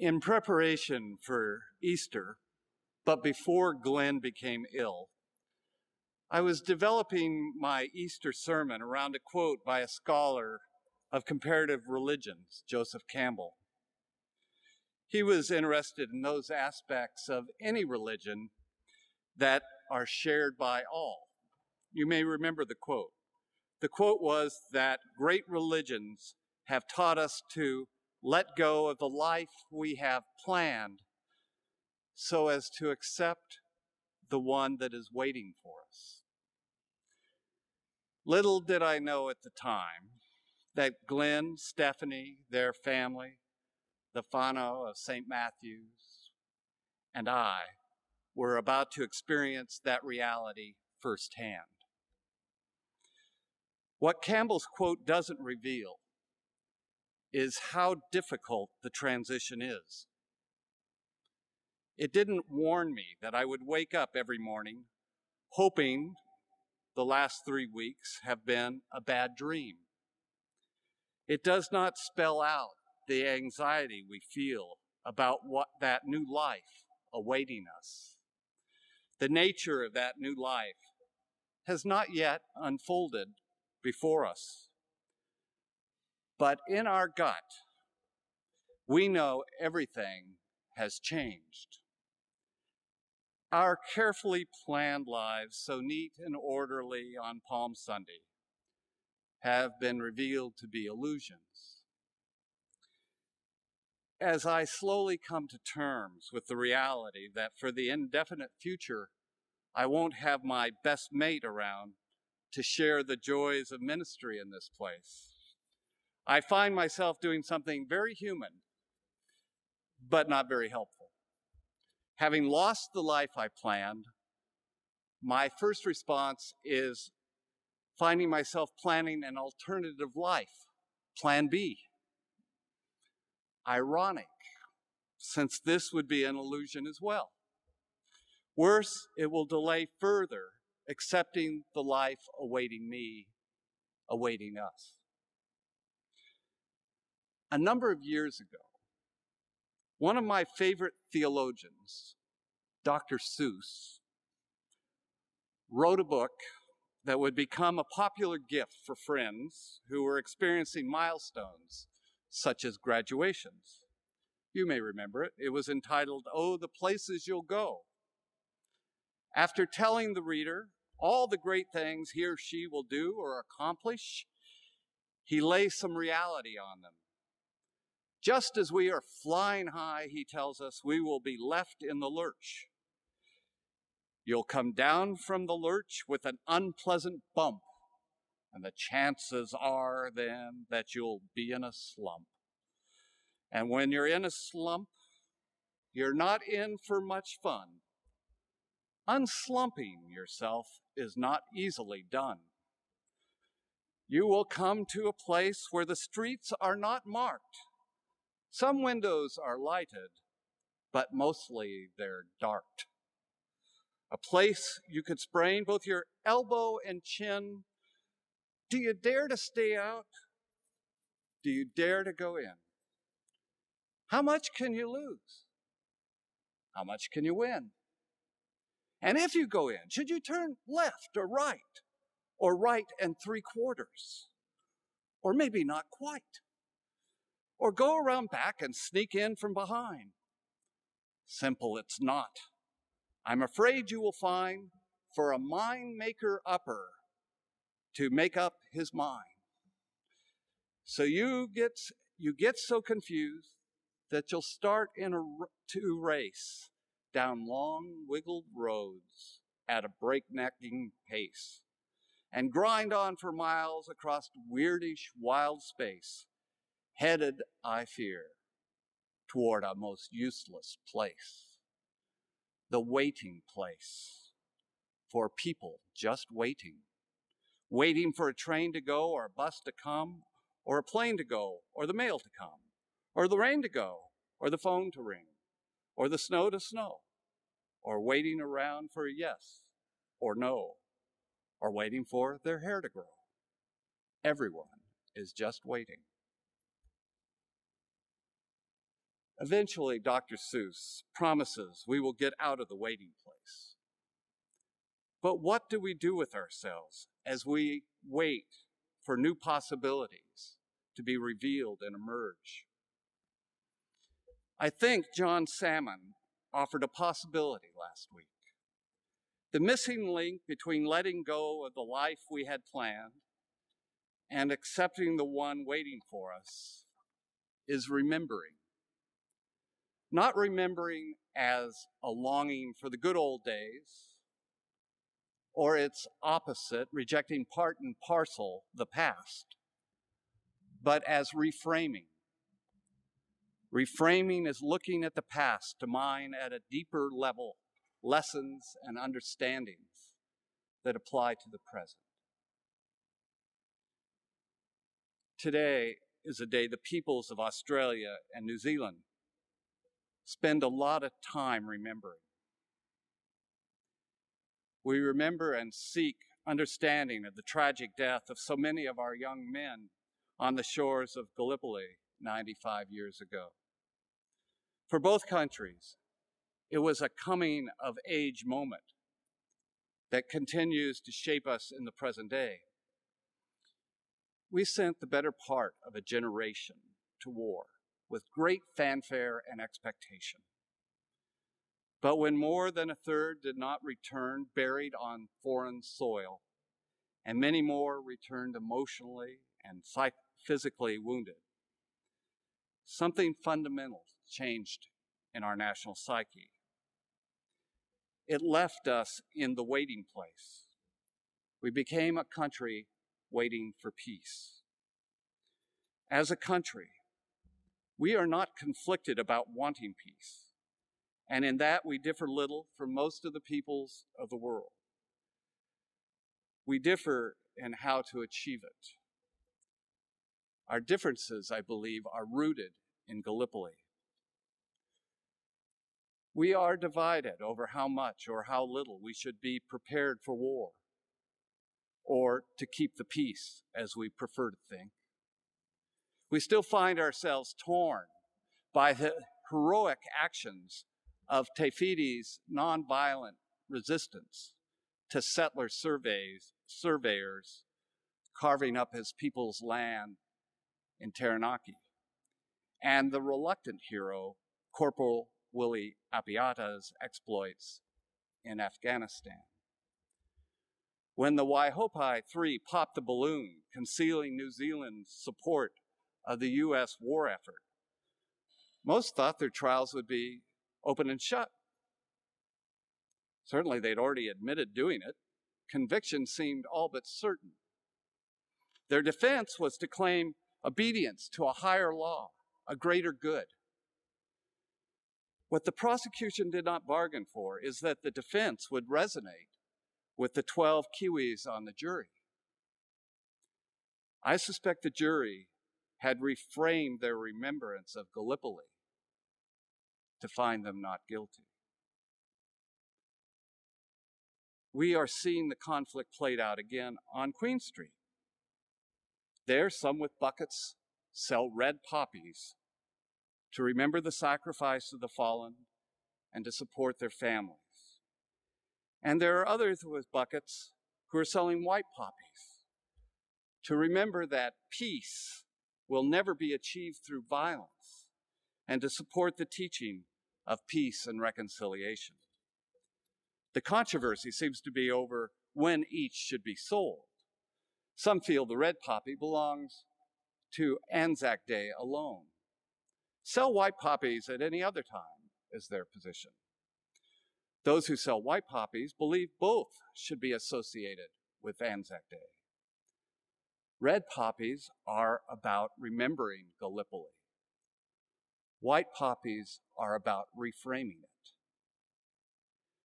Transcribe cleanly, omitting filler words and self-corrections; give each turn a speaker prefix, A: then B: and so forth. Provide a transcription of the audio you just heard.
A: In preparation for Easter, but before Glenn became ill, I was developing my Easter sermon around a quote by a scholar of comparative religions, Joseph Campbell. He was interested in those aspects of any religion that are shared by all. You may remember the quote. The quote was that great religions have taught us to let go of the life we have planned so as to accept the one that is waiting for us. Little did I know at the time that Glenn, Stephanie, their family, the whānau of St. Matthew's, and I were about to experience that reality firsthand. What Campbell's quote doesn't reveal is how difficult the transition is. It didn't warn me that I would wake up every morning hoping the last 3 weeks have been a bad dream. It does not spell out the anxiety we feel about what that new life awaiting us. The nature of that new life has not yet unfolded before us. But in our gut, we know everything has changed. Our carefully planned lives, so neat and orderly on Palm Sunday, have been revealed to be illusions. As I slowly come to terms with the reality that for the indefinite future, I won't have my best mate around to share the joys of ministry in this place, I find myself doing something very human, but not very helpful. Having lost the life I planned, my first response is finding myself planning an alternative life, Plan B. Ironic, since this would be an illusion as well. Worse, it will delay further accepting the life awaiting me, awaiting us. A number of years ago, one of my favorite theologians, Dr. Seuss, wrote a book that would become a popular gift for friends who were experiencing milestones, such as graduations. You may remember it. It was entitled, "Oh, the Places You'll Go." After telling the reader all the great things he or she will do or accomplish, he lays some reality on them. Just as we are flying high, he tells us, we will be left in the lurch. You'll come down from the lurch with an unpleasant bump, and the chances are then that you'll be in a slump. And when you're in a slump, you're not in for much fun. Unslumping yourself is not easily done. You will come to a place where the streets are not marked. Some windows are lighted, but mostly they're dark. A place you could sprain both your elbow and chin. Do you dare to stay out? Do you dare to go in? How much can you lose? How much can you win? And if you go in, should you turn left or right and 3/4, or maybe not quite? Or go around back and sneak in from behind? Simple it's not. I'm afraid you will find for a mind maker upper to make up his mind. So you get so confused that you'll start to race down long wiggled roads at a breaknecking pace and grind on for miles across weirdish wild space, headed, I fear, toward a most useless place. The waiting place for people just waiting. Waiting for a train to go or a bus to come or a plane to go or the mail to come or the rain to go or the phone to ring or the snow to snow, or waiting around for a yes or no, or waiting for their hair to grow. Everyone is just waiting. Eventually, Dr. Seuss promises we will get out of the waiting place. But what do we do with ourselves as we wait for new possibilities to be revealed and emerge? I think John Salmon offered a possibility last week. The missing link between letting go of the life we had planned and accepting the one waiting for us is remembering. Not remembering as a longing for the good old days, or its opposite, rejecting part and parcel the past, but as reframing. Reframing is looking at the past to mine at a deeper level lessons and understandings that apply to the present. Today is a day the peoples of Australia and New Zealand spend a lot of time remembering. We remember and seek understanding of the tragic death of so many of our young men on the shores of Gallipoli 95 years ago. For both countries, it was a coming of age moment that continues to shape us in the present day. We sent the better part of a generation to war with great fanfare and expectation. But when more than a third did not return, buried on foreign soil, and many more returned emotionally and physically wounded, something fundamental changed in our national psyche. It left us in the waiting place. We became a country waiting for peace. As a country, we are not conflicted about wanting peace, and in that we differ little from most of the peoples of the world. We differ in how to achieve it. Our differences, I believe, are rooted in Gallipoli. We are divided over how much or how little we should be prepared for war, or to keep the peace, as we prefer to think. We still find ourselves torn by the heroic actions of Teifidi's nonviolent resistance to settler surveyors carving up his people's land in Taranaki, and the reluctant hero, Corporal Willie Apiata's exploits in Afghanistan. When the Waihopai 3 popped the balloon, concealing New Zealand's support of the U.S. war effort, most thought their trials would be open and shut. Certainly they'd already admitted doing it. Conviction seemed all but certain. Their defense was to claim obedience to a higher law, a greater good. What the prosecution did not bargain for is that the defense would resonate with the 12 Kiwis on the jury. I suspect the jury had reframed their remembrance of Gallipoli to find them not guilty. We are seeing the conflict played out again on Queen Street. There, some with buckets sell red poppies to remember the sacrifice of the fallen and to support their families. And there are others with buckets who are selling white poppies to remember that peace will never be achieved through violence and to support the teaching of peace and reconciliation. The controversy seems to be over when each should be sold. Some feel the red poppy belongs to ANZAC Day alone. Sell white poppies at any other time is their position. Those who sell white poppies believe both should be associated with ANZAC Day. Red poppies are about remembering Gallipoli. White poppies are about reframing it.